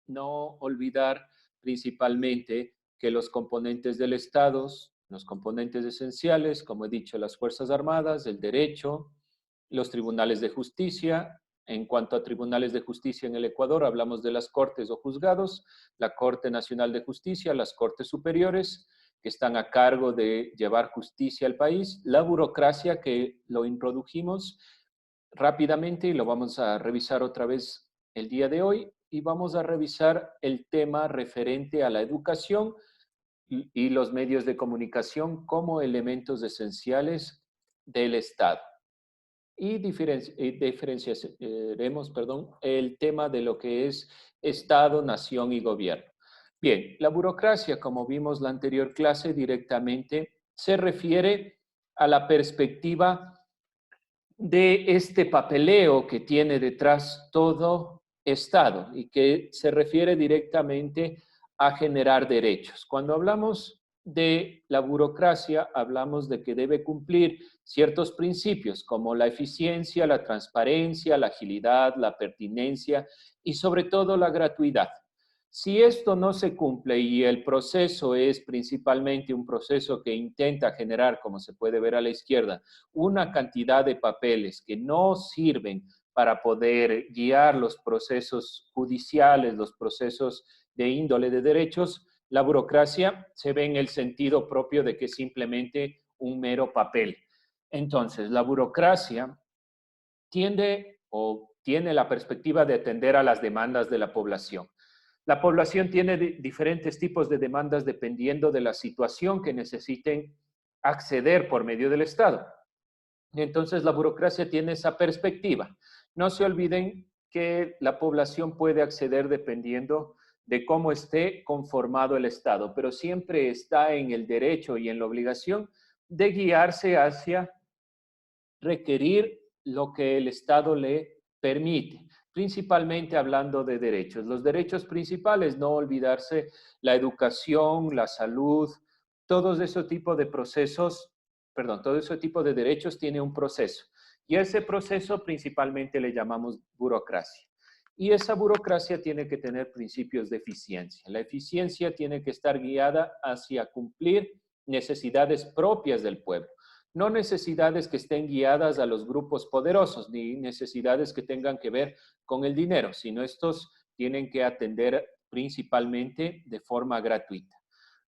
no olvidar principalmente que los componentes del Estado, los componentes esenciales, como he dicho, las Fuerzas Armadas, el derecho, los tribunales de justicia. En cuanto a tribunales de justicia en el Ecuador, hablamos de las cortes o juzgados, la Corte Nacional de Justicia, las cortes superiores, que están a cargo de llevar justicia al país, la burocracia, que lo introdujimos rápidamente y lo vamos a revisar otra vez el día de hoy, y vamos a revisar el tema referente a la educación y los medios de comunicación como elementos esenciales del Estado. Y diferenciaremos, el tema de lo que es Estado, nación y gobierno. Bien, la burocracia, como vimos la anterior clase, directamente se refiere a la perspectiva de este papeleo que tiene detrás todo Estado y que se refiere directamente a generar derechos. Cuando hablamos de la burocracia, hablamos de que debe cumplir ciertos principios como la eficiencia, la transparencia, la agilidad, la pertinencia y sobre todo la gratuidad. Si esto no se cumple y el proceso es principalmente un proceso que intenta generar, como se puede ver a la izquierda, una cantidad de papeles que no sirven para poder guiar los procesos judiciales, los procesos de índole de derechos, la burocracia se ve en el sentido propio de que es simplemente un mero papel. Entonces, la burocracia tiende o tiene la perspectiva de atender a las demandas de la población. La población tiene diferentes tipos de demandas dependiendo de la situación que necesiten acceder por medio del Estado. Entonces, la burocracia tiene esa perspectiva. No se olviden que la población puede acceder dependiendo de cómo esté conformado el Estado, pero siempre está en el derecho y en la obligación de guiarse hacia requerir lo que el Estado le permite, principalmente hablando de derechos. Los derechos principales, no olvidarse la educación, la salud, todos esos tipos de procesos, perdón, todo ese tipo de derechos tiene un proceso. Y ese proceso principalmente le llamamos burocracia. Y esa burocracia tiene que tener principios de eficiencia. La eficiencia tiene que estar guiada hacia cumplir necesidades propias del pueblo, no necesidades que estén guiadas a los grupos poderosos, ni necesidades que tengan que ver con el dinero, sino estos tienen que atender principalmente de forma gratuita.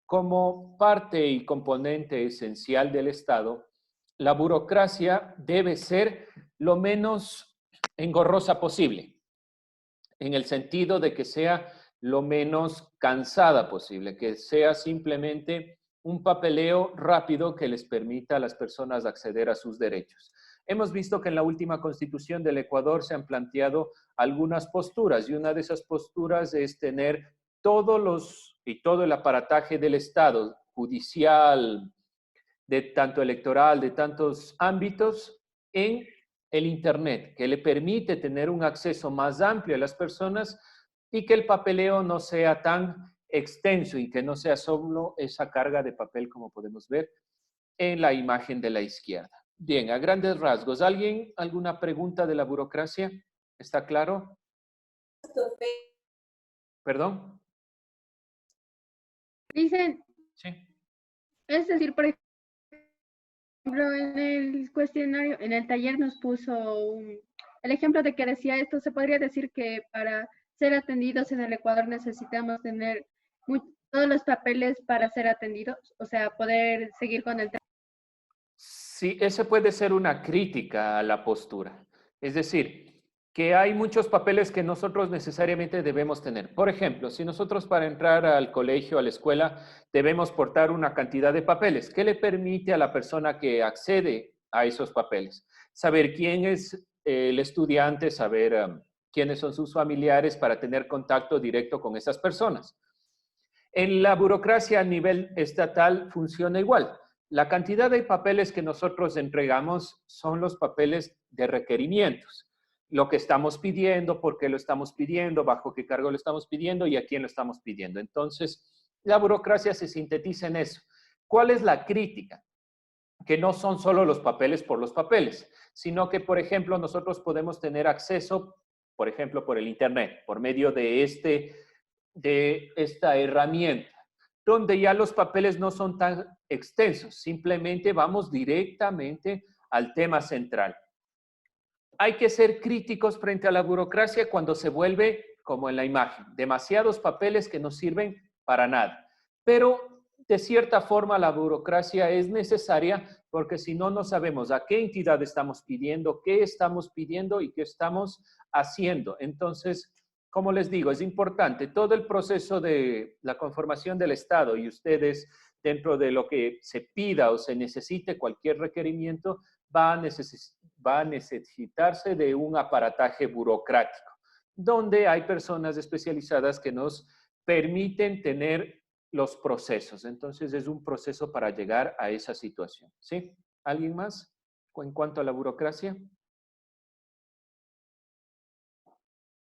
Como parte y componente esencial del Estado, la burocracia debe ser lo menos engorrosa posible, en el sentido de que sea lo menos cansada posible, que sea simplemente un papeleo rápido que les permita a las personas acceder a sus derechos. Hemos visto que en la última constitución del Ecuador se han planteado algunas posturas y una de esas posturas es tener todo el aparataje del Estado, judicial, de tanto electoral, de tantos ámbitos, en el Internet, que le permite tener un acceso más amplio a las personas y que el papeleo no sea tan extenso y que no sea solo esa carga de papel como podemos ver en la imagen de la izquierda. Bien, a grandes rasgos, ¿alguien alguna pregunta de la burocracia? ¿Está claro? ¿Perdón? Dicen, Sí. es decir, por ejemplo, en el cuestionario, en el taller nos puso el ejemplo de que decía esto, se podría decir que para ser atendidos en el Ecuador necesitamos tener todos los papeles para ser atendidos, o sea, poder seguir con el Sí, ese puede ser una crítica a la postura. Es decir, que hay muchos papeles que nosotros necesariamente debemos tener. Por ejemplo, si nosotros para entrar al colegio, a la escuela, debemos portar una cantidad de papeles, ¿qué le permite a la persona que accede a esos papeles? Saber quién es el estudiante, saber quiénes son sus familiares para tener contacto directo con esas personas. En la burocracia a nivel estatal funciona igual. La cantidad de papeles que nosotros entregamos son los papeles de requerimientos. Lo que estamos pidiendo, por qué lo estamos pidiendo, bajo qué cargo lo estamos pidiendo y a quién lo estamos pidiendo. Entonces, la burocracia se sintetiza en eso. ¿Cuál es la crítica? Que no son solo los papeles por los papeles, sino que, por ejemplo, nosotros podemos tener acceso, por ejemplo, por el Internet, por medio de este de esta herramienta, donde ya los papeles no son tan extensos, simplemente vamos directamente al tema central. Hay que ser críticos frente a la burocracia cuando se vuelve, como en la imagen, demasiados papeles que no sirven para nada. Pero de cierta forma la burocracia es necesaria porque si no, no sabemos a qué entidad estamos pidiendo, qué estamos pidiendo y qué estamos haciendo. Entonces, como les digo, es importante todo el proceso de la conformación del Estado y ustedes dentro de lo que se pida o se necesite cualquier requerimiento va a necesitarse de un aparataje burocrático, donde hay personas especializadas que nos permiten tener los procesos. Entonces, es un proceso para llegar a esa situación. ¿Sí? ¿Alguien más en cuanto a la burocracia?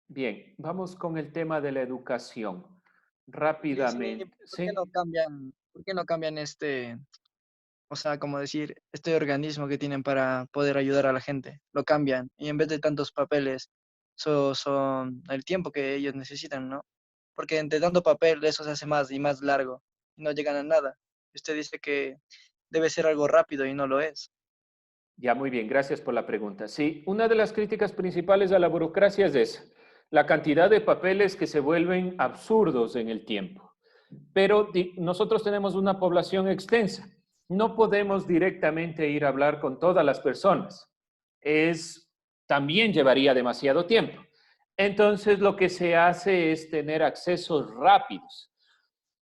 Bien, vamos con el tema de la educación. Oye, sí, Rápidamente. ¿Sí? por qué no cambian o sea, como decir, este organismo que tienen para poder ayudar a la gente? Lo cambian y en vez de tantos papeles, son el tiempo que ellos necesitan, ¿no? Porque entre tanto papel eso se hace más y más largo y no llegan a nada. Usted dice que debe ser algo rápido y no lo es. Ya, muy bien, gracias por la pregunta. Sí, una de las críticas principales a la burocracia es esa, la cantidad de papeles que se vuelven absurdos en el tiempo. Pero nosotros tenemos una población extensa. No podemos directamente ir a hablar con todas las personas. También llevaría demasiado tiempo. Entonces, lo que se hace es tener accesos rápidos.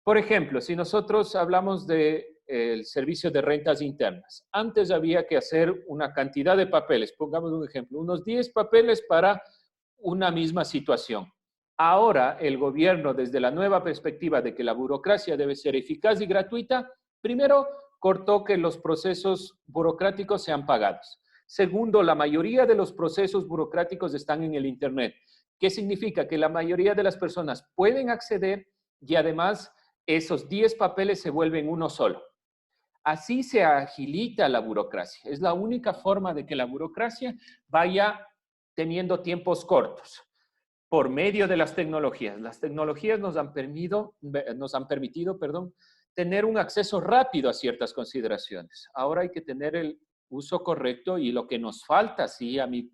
Por ejemplo, si nosotros hablamos del servicio de rentas internas, antes había que hacer una cantidad de papeles, pongamos un ejemplo, unos 10 papeles para una misma situación. Ahora el gobierno, desde la nueva perspectiva de que la burocracia debe ser eficaz y gratuita, primero cortó que los procesos burocráticos sean pagados. Segundo, la mayoría de los procesos burocráticos están en el Internet. ¿Qué significa? Que la mayoría de las personas pueden acceder y además esos 10 papeles se vuelven uno solo. Así se agilita la burocracia. Es la única forma de que la burocracia vaya teniendo tiempos cortos por medio de las tecnologías. Las tecnologías nos han permitido, tener un acceso rápido a ciertas consideraciones. Ahora hay que tener el uso correcto y lo que nos falta, sí, a mi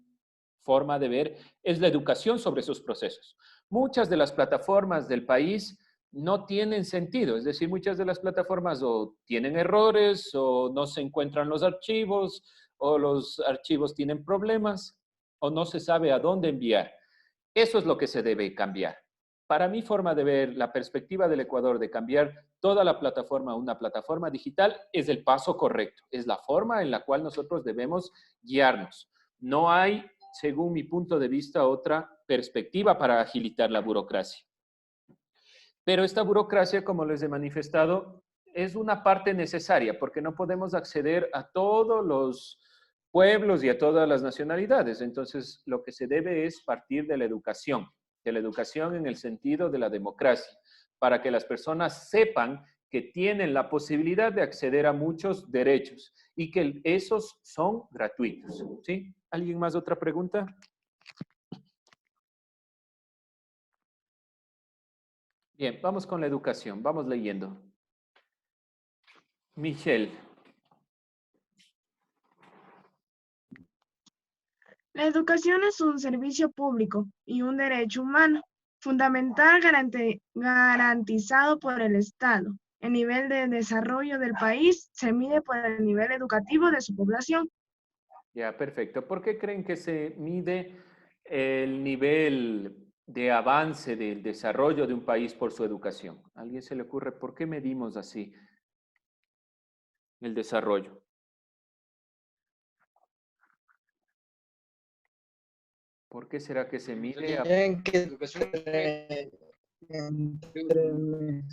forma de ver, es la educación sobre esos procesos. Muchas de las plataformas del país no tienen sentido, es decir, muchas de las plataformas o tienen errores o no se encuentran los archivos o los archivos tienen problemas o no se sabe a dónde enviar. Eso es lo que se debe cambiar. Para mi forma de ver, la perspectiva del Ecuador de cambiar toda la plataforma a una plataforma digital es el paso correcto, es la forma en la cual nosotros debemos guiarnos. No hay, según mi punto de vista, otra perspectiva para agilitar la burocracia. Pero esta burocracia, como les he manifestado, es una parte necesaria porque no podemos acceder a todos los pueblos y a todas las nacionalidades. Entonces, lo que se debe es partir de la educación en el sentido de la democracia, para que las personas sepan que tienen la posibilidad de acceder a muchos derechos y que esos son gratuitos. ¿Sí? ¿Alguien más otra pregunta? Bien, vamos con la educación, vamos leyendo. Michelle. La educación es un servicio público y un derecho humano, fundamental garantizado por el Estado. El nivel de desarrollo del país se mide por el nivel educativo de su población. Ya, perfecto. ¿Por qué creen que se mide el nivel de avance del desarrollo de un país por su educación? ¿A alguien se le ocurre por qué medimos así el desarrollo? ¿Por qué será que se mide? Tienen que Educación entre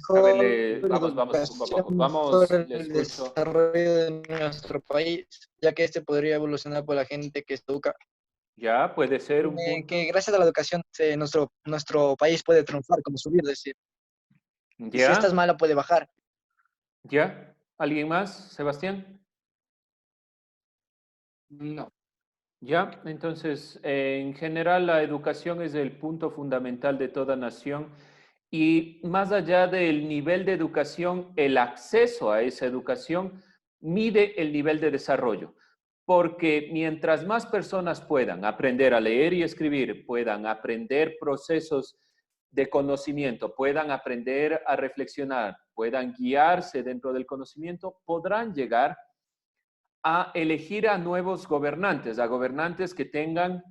A ver, mejor vamos poco a educación, poco. mejor Vamos, le el escucho. desarrollo de nuestro país, ya que este podría evolucionar por la gente que se educa. Ya, puede ser un punto. Que gracias a la educación nuestro país puede triunfar, como subir, decir. Y si esta es Ya, mala, puede bajar. ya. ¿Alguien más, Sebastián? no. Ya, entonces, en general la educación es el punto fundamental de toda nación Y más allá del nivel de educación, el acceso a esa educación mide el nivel de desarrollo. Porque mientras más personas puedan aprender a leer y escribir, puedan aprender procesos de conocimiento, puedan aprender a reflexionar, puedan guiarse dentro del conocimiento, podrán llegar a elegir a nuevos gobernantes, a gobernantes que tengan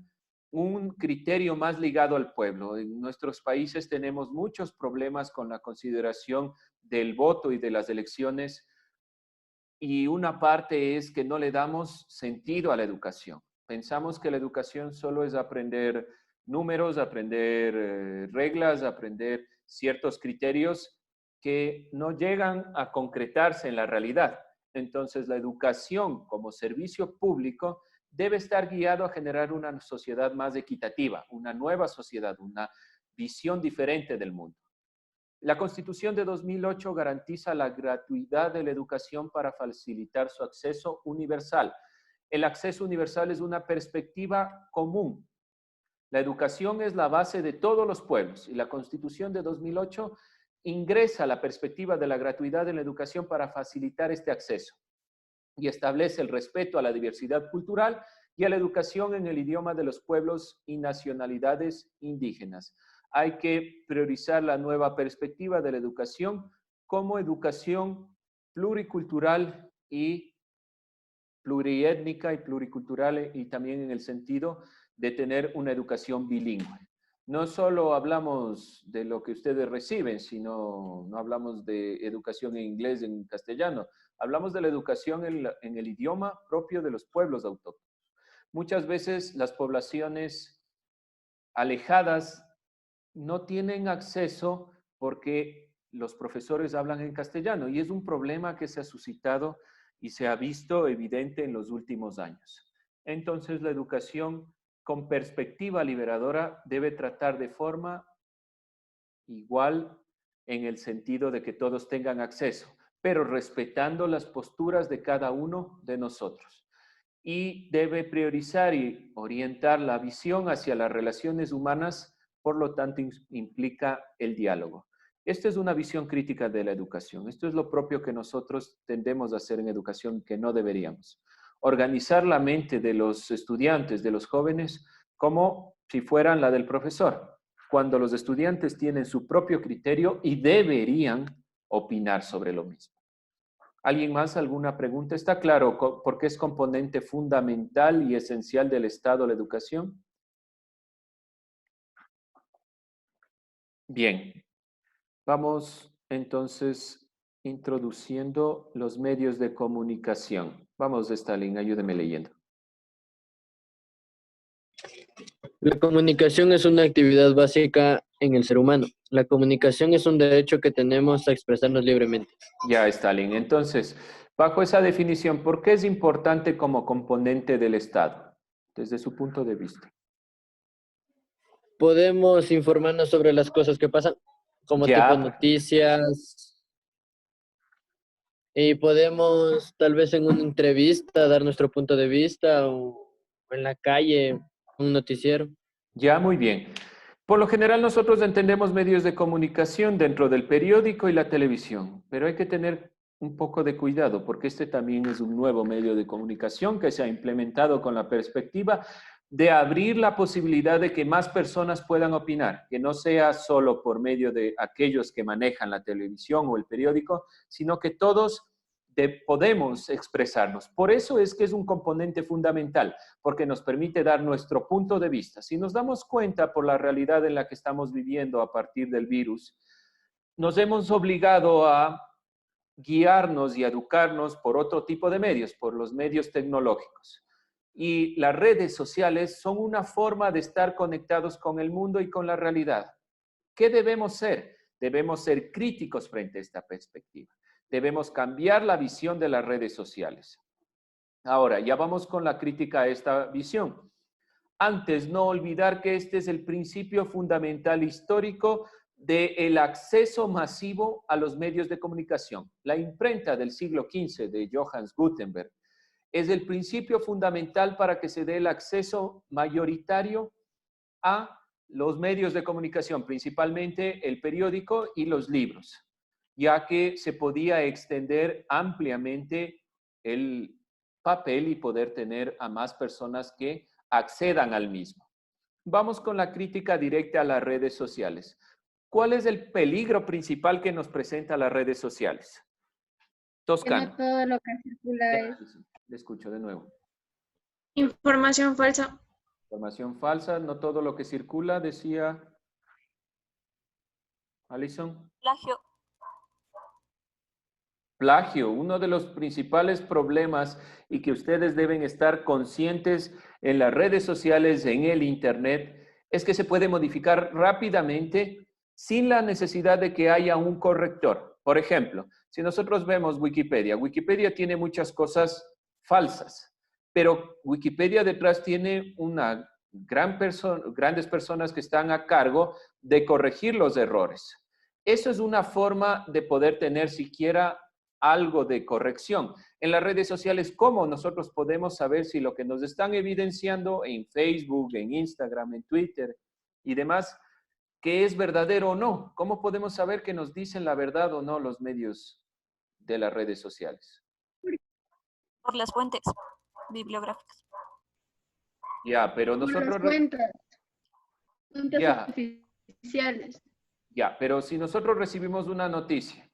un criterio más ligado al pueblo. En nuestros países tenemos muchos problemas con la consideración del voto y de las elecciones, y una parte es que no le damos sentido a la educación. Pensamos que la educación solo es aprender números, aprender reglas, aprender ciertos criterios que no llegan a concretarse en la realidad. Entonces, la educación como servicio público debe estar guiado a generar una sociedad más equitativa, una nueva sociedad, una visión diferente del mundo. La Constitución de 2008 garantiza la gratuidad de la educación para facilitar su acceso universal. El acceso universal es una perspectiva común. La educación es la base de todos los pueblos y la Constitución de 2008 ingresa la perspectiva de la gratuidad en la educación para facilitar este acceso y establece el respeto a la diversidad cultural y a la educación en el idioma de los pueblos y nacionalidades indígenas. Hay que priorizar la nueva perspectiva de la educación como educación pluricultural y pluriétnica y pluricultural, y también en el sentido de tener una educación bilingüe. No solo hablamos de lo que ustedes reciben, sino no hablamos de educación en inglés, en castellano. Hablamos de la educación en el idioma propio de los pueblos autóctonos. Muchas veces las poblaciones alejadas no tienen acceso porque los profesores hablan en castellano, y es un problema que se ha suscitado y se ha visto evidente en los últimos años. Entonces, la educación con perspectiva liberadora debe tratar de forma igual en el sentido de que todos tengan acceso, pero respetando las posturas de cada uno de nosotros. Y debe priorizar y orientar la visión hacia las relaciones humanas, por lo tanto implica el diálogo. Esta es una visión crítica de la educación. Esto es lo propio que nosotros tendemos a hacer en educación, que no deberíamos. Organizar la mente de los estudiantes, de los jóvenes, como si fueran la del profesor, cuando los estudiantes tienen su propio criterio y deberían opinar sobre lo mismo. ¿Alguien más? ¿Alguna pregunta? ¿Está claro por qué es componente fundamental y esencial del Estado la educación? Bien. Vamos entonces introduciendo los medios de comunicación. Vamos, Stalin, ayúdeme leyendo. La comunicación es una actividad básica en el ser humano. La comunicación es un derecho que tenemos a expresarnos libremente. Ya, Stalin. Entonces, bajo esa definición, ¿por qué es importante como componente del Estado, desde su punto de vista? Podemos informarnos sobre las cosas que pasan, como tipo noticias, y podemos tal vez en una entrevista dar nuestro punto de vista, o en la calle, un noticiero. Ya, muy bien. Por lo general nosotros entendemos medios de comunicación dentro del periódico y la televisión, pero hay que tener un poco de cuidado porque este también es un nuevo medio de comunicación que se ha implementado con la perspectiva de abrir la posibilidad de que más personas puedan opinar, que no sea solo por medio de aquellos que manejan la televisión o el periódico, sino que todos podemos expresarnos. Por eso es que es un componente fundamental, porque nos permite dar nuestro punto de vista. Si nos damos cuenta por la realidad en la que estamos viviendo a partir del virus, nos hemos obligado a guiarnos y educarnos por otro tipo de medios, por los medios tecnológicos. Y las redes sociales son una forma de estar conectados con el mundo y con la realidad. ¿Qué debemos ser? Debemos ser críticos frente a esta perspectiva. Debemos cambiar la visión de las redes sociales. Ahora, ya vamos con la crítica a esta visión. Antes, no olvidar que este es el principio fundamental histórico del acceso masivo a los medios de comunicación. La imprenta del siglo XV de Johannes Gutenberg es el principio fundamental para que se dé el acceso mayoritario a los medios de comunicación, principalmente el periódico y los libros, ya que se podía extender ampliamente el papel y poder tener a más personas que accedan al mismo. Vamos con la crítica directa a las redes sociales. ¿Cuál es el peligro principal que nos presenta las redes sociales? Que no Toscano. todo lo que circula es Le escucho de nuevo. Información falsa. Información falsa, no todo lo que circula, decía Alison. Plagio. Plagio, uno de los principales problemas y que ustedes deben estar conscientes en las redes sociales, en el Internet, es que se puede modificar rápidamente sin la necesidad de que haya un corrector. Por ejemplo, si nosotros vemos Wikipedia, Wikipedia tiene muchas cosas falsas, pero Wikipedia detrás tiene una grandes personas que están a cargo de corregir los errores. Eso es una forma de poder tener siquiera algo de corrección. En las redes sociales, ¿cómo nosotros podemos saber si lo que nos están evidenciando en Facebook, en Instagram, en Twitter y demás, que es verdadero o no? ¿Cómo podemos saber que nos dicen la verdad o no los medios de las redes sociales? Por las fuentes bibliográficas. Ya, pero por nosotros... las fuentes Ya. oficiales. Ya, pero si nosotros recibimos una noticia,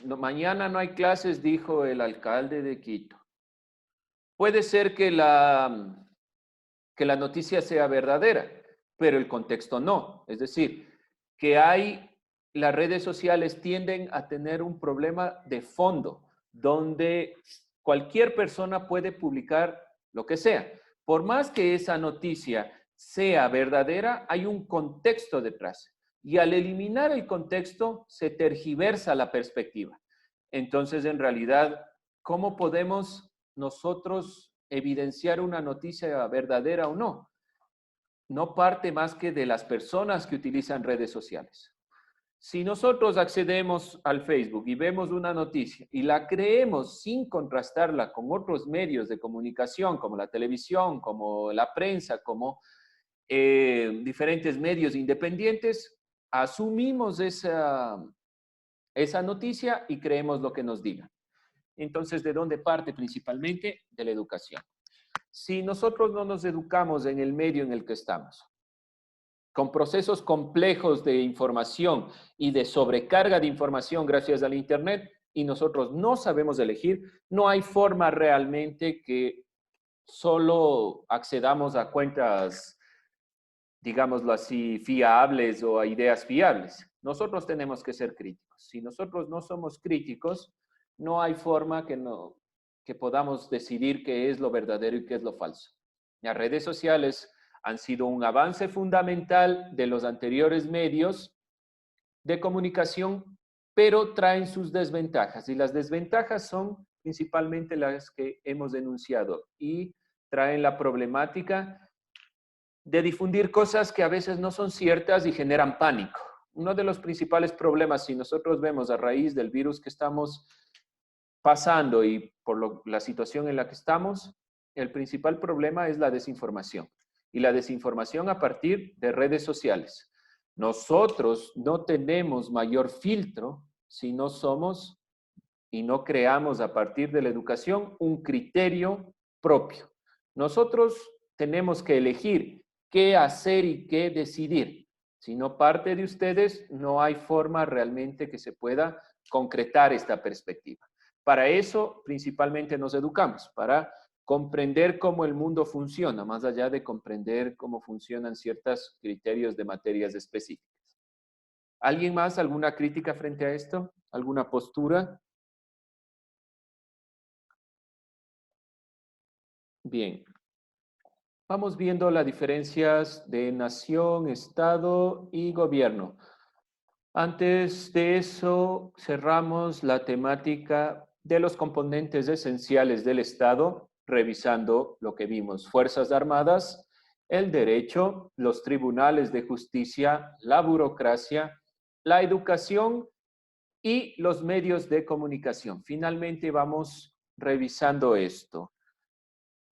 mañana no hay clases, dijo el alcalde de Quito. Puede ser que la noticia sea verdadera, pero el contexto no. Es decir, que las redes sociales tienden a tener un problema de fondo, donde cualquier persona puede publicar lo que sea. Por más que esa noticia sea verdadera, hay un contexto detrás. Y al eliminar el contexto, se tergiversa la perspectiva. Entonces, en realidad, ¿cómo podemos nosotros evidenciar una noticia verdadera o no? No parte más que de las personas que utilizan redes sociales. Si nosotros accedemos al Facebook y vemos una noticia y la creemos sin contrastarla con otros medios de comunicación, como la televisión, como la prensa, como diferentes medios independientes, asumimos esa noticia y creemos lo que nos digan. Entonces, ¿de dónde parte principalmente? De la educación. Si nosotros no nos educamos en el medio en el que estamos, con procesos complejos de información y de sobrecarga de información gracias al Internet, y nosotros no sabemos elegir, no hay forma realmente que solo accedamos a cuentas, digámoslo así, fiables o a ideas fiables. Nosotros tenemos que ser críticos. Si nosotros no somos críticos, no hay forma que podamos decidir qué es lo verdadero y qué es lo falso. Las redes sociales han sido un avance fundamental de los anteriores medios de comunicación, pero traen sus desventajas. Y las desventajas son principalmente las que hemos denunciado y traen la problemática de difundir cosas que a veces no son ciertas y generan pánico. Uno de los principales problemas, si nosotros vemos a raíz del virus que estamos pasando y por la situación en la que estamos, el principal problema es la desinformación. Y la desinformación a partir de redes sociales. Nosotros no tenemos mayor filtro si no somos y no creamos a partir de la educación un criterio propio. Nosotros tenemos que elegir qué hacer y qué decidir. Si no parte de ustedes, no hay forma realmente que se pueda concretar esta perspectiva. Para eso, principalmente nos educamos, para comprender cómo el mundo funciona, más allá de comprender cómo funcionan ciertos criterios de materias específicas. ¿Alguien más? ¿Alguna crítica frente a esto? ¿Alguna postura? Bien. Vamos viendo las diferencias de nación, estado y gobierno. Antes de eso, cerramos la temática de los componentes esenciales del Estado, revisando lo que vimos: Fuerzas Armadas, el derecho, los tribunales de justicia, la burocracia, la educación y los medios de comunicación. Finalmente vamos revisando esto.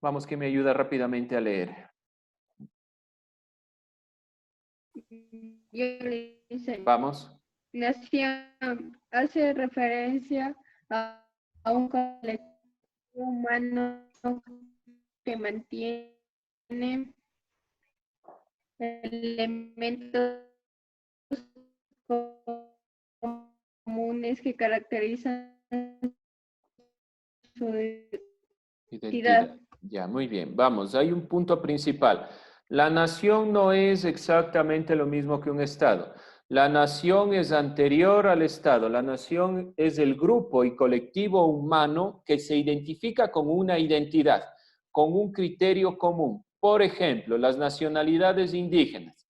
Vamos, que me ayuda rápidamente a leer. Yo le hice, Vamos. nación hace referencia a un colectivo humano que mantiene elementos comunes que caracterizan su identidad. Ya, muy bien. Vamos, hay un punto principal. La nación no es exactamente lo mismo que un Estado. La nación es anterior al Estado. La nación es el grupo y colectivo humano que se identifica con una identidad, con un criterio común. Por ejemplo, las nacionalidades indígenas.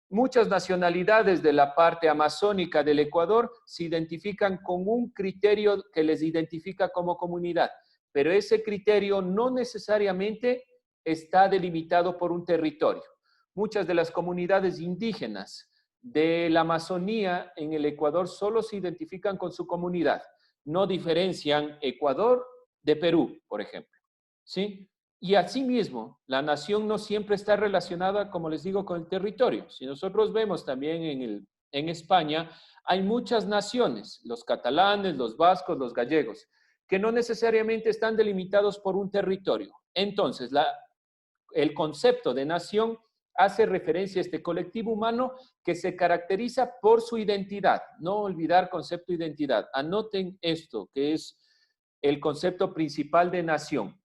Muchas nacionalidades de la parte amazónica del Ecuador se identifican con un criterio que les identifica como comunidad, pero ese criterio no necesariamente está delimitado por un territorio. Muchas de las comunidades indígenas de la Amazonía en el Ecuador solo se identifican con su comunidad, no diferencian Ecuador de Perú, por ejemplo, ¿sí? Y asimismo, la nación no siempre está relacionada, como les digo, con el territorio. Si nosotros vemos también en España, hay muchas naciones, los catalanes, los vascos, los gallegos, que no necesariamente están delimitados por un territorio. Entonces, el concepto de nación hace referencia a este colectivo humano que se caracteriza por su identidad. No olvidar concepto de identidad. Anoten esto, que es el concepto principal de nación.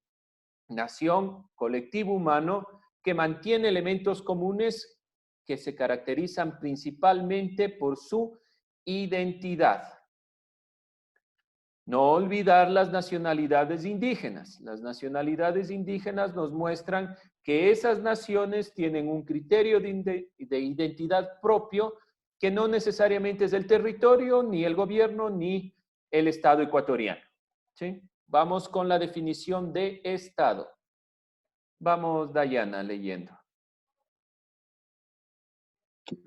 Nación, colectivo humano, que mantiene elementos comunes que se caracterizan principalmente por su identidad. No olvidar las nacionalidades indígenas. Las nacionalidades indígenas nos muestran que esas naciones tienen un criterio de identidad propio que no necesariamente es el territorio, ni el gobierno, ni el Estado ecuatoriano. ¿Sí? Vamos con la definición de Estado. Vamos, Dayana, leyendo.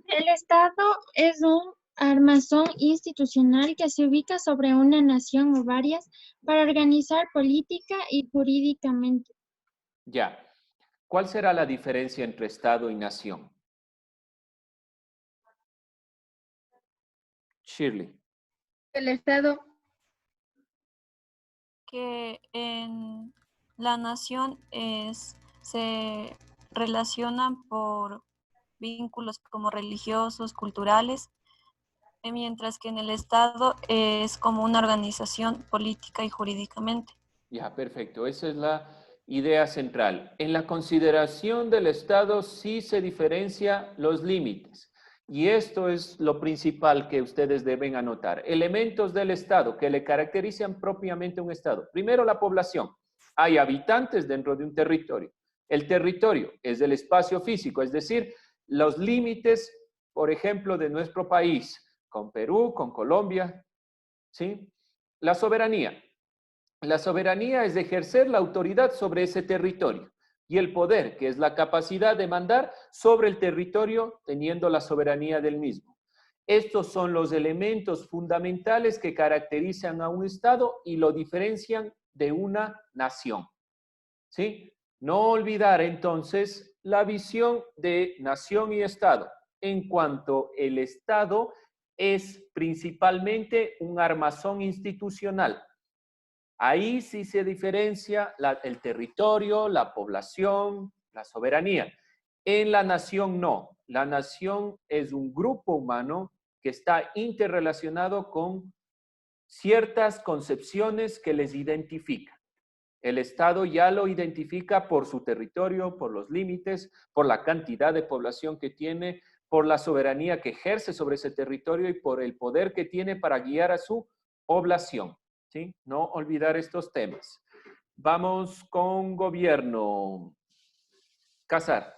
El Estado es un armazón institucional que se ubica sobre una nación o varias para organizar política y jurídicamente. Ya. ¿Cuál será la diferencia entre Estado y nación? Shirley. El Estado Que en la nación se relacionan por vínculos como religiosos, culturales, mientras que en el Estado es como una organización política y jurídicamente. Ya, perfecto. Esa es la idea central. En la consideración del Estado sí se diferencia los límites. Y esto es lo principal que ustedes deben anotar. Elementos del Estado que le caracterizan propiamente un Estado. Primero, la población. Hay habitantes dentro de un territorio. El territorio es el espacio físico, es decir, los límites, por ejemplo, de nuestro país, con Perú, con Colombia, ¿sí? La soberanía. La soberanía es ejercer la autoridad sobre ese territorio y el poder, que es la capacidad de mandar sobre el territorio teniendo la soberanía del mismo. Estos son los elementos fundamentales que caracterizan a un Estado y lo diferencian de una nación. ¿Sí? No olvidar entonces la visión de nación y Estado, en cuanto el Estado es principalmente un armazón institucional. Ahí sí se diferencia el territorio, la población, la soberanía. En la nación no. La nación es un grupo humano que está interrelacionado con ciertas concepciones que les identifican. El Estado ya lo identifica por su territorio, por los límites, por la cantidad de población que tiene, por la soberanía que ejerce sobre ese territorio y por el poder que tiene para guiar a su población. ¿Sí? No olvidar estos temas. Vamos con gobierno. Casar.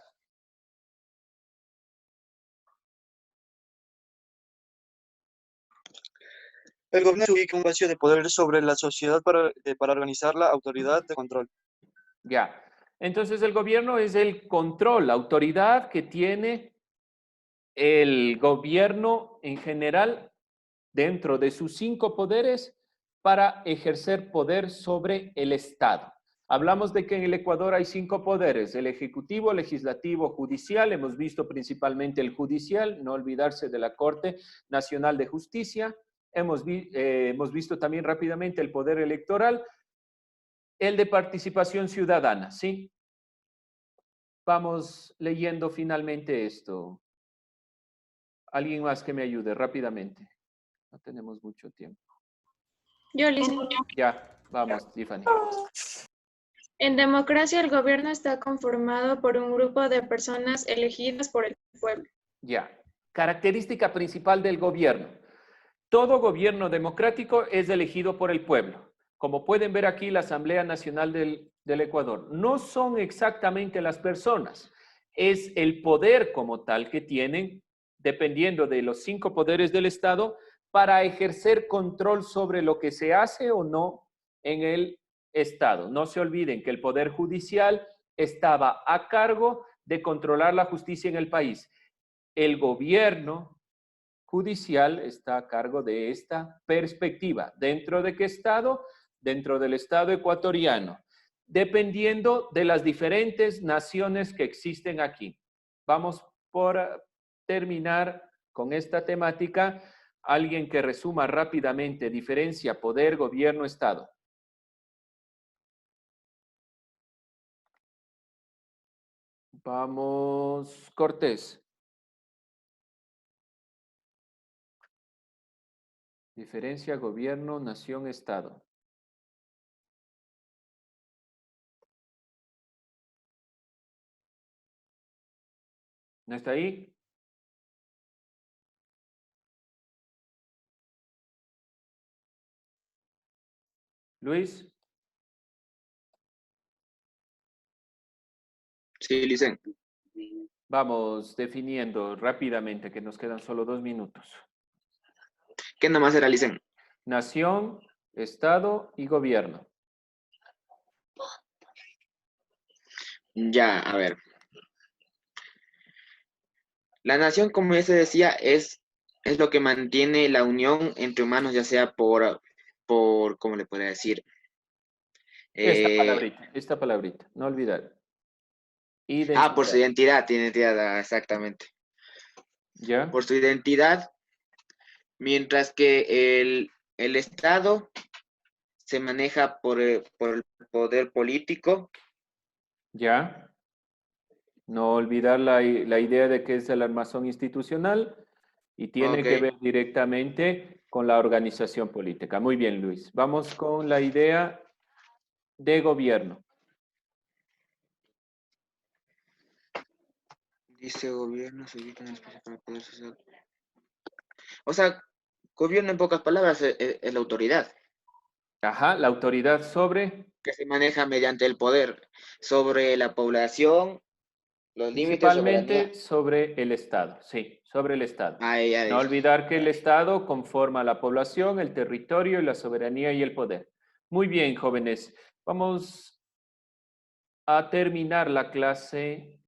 El gobierno ubica un vacío de poder sobre la sociedad para organizar la autoridad de control. Ya. Entonces el gobierno es el control, la autoridad que tiene el gobierno en general dentro de sus 5 poderes para ejercer poder sobre el Estado. Hablamos de que en el Ecuador hay 5 poderes, el ejecutivo, legislativo, judicial. Hemos visto principalmente el judicial, no olvidarse de la Corte Nacional de Justicia. Hemos visto también rápidamente el poder electoral, el de participación ciudadana, ¿sí? Vamos leyendo finalmente esto. Alguien más que me ayude rápidamente. No tenemos mucho tiempo. Yo, Lisa. Ya, vamos, Tiffany. En democracia, el gobierno está conformado por un grupo de personas elegidas por el pueblo. Ya. Característica principal del gobierno. Todo gobierno democrático es elegido por el pueblo. Como pueden ver aquí, la Asamblea Nacional del Ecuador. No son exactamente las personas, es el poder como tal que tienen, dependiendo de los 5 poderes del Estado, para ejercer control sobre lo que se hace o no en el Estado. No se olviden que el Poder Judicial estaba a cargo de controlar la justicia en el país. El gobierno judicial está a cargo de esta perspectiva. ¿Dentro de qué Estado? Dentro del Estado ecuatoriano, dependiendo de las diferentes naciones que existen aquí. Vamos por terminar con esta temática. Alguien que resuma rápidamente, diferencia poder, gobierno, Estado. Vamos, Cortés. Diferencia gobierno, nación, Estado. ¿No está ahí? Luis. Sí, Licen. Vamos definiendo rápidamente, que nos quedan solo 2 minutos. ¿Qué nomás era, Licen? Nación, Estado y gobierno. Ya, a ver. La nación, como ya se decía, es lo que mantiene la unión entre humanos, ya sea por ¿cómo le podría decir? Esta palabrita, no olvidar. Por su identidad, exactamente. ¿Ya? Por su identidad, mientras que el Estado se maneja por el poder político. ¿Ya? No olvidar la idea de que es el armazón institucional y tiene que ver directamente con la organización política. Muy bien, Luis. Vamos con la idea de gobierno. Dice gobierno, se ubica en el espacio para poder social. O sea, gobierno en pocas palabras es la autoridad. Ajá, la autoridad sobre... Que se maneja mediante el poder sobre la población, los límites, principalmente sobre el Estado, sí, sobre el Estado. No olvidar que el Estado conforma la población, el territorio, la soberanía y el poder. Muy bien, jóvenes. Vamos a terminar la clase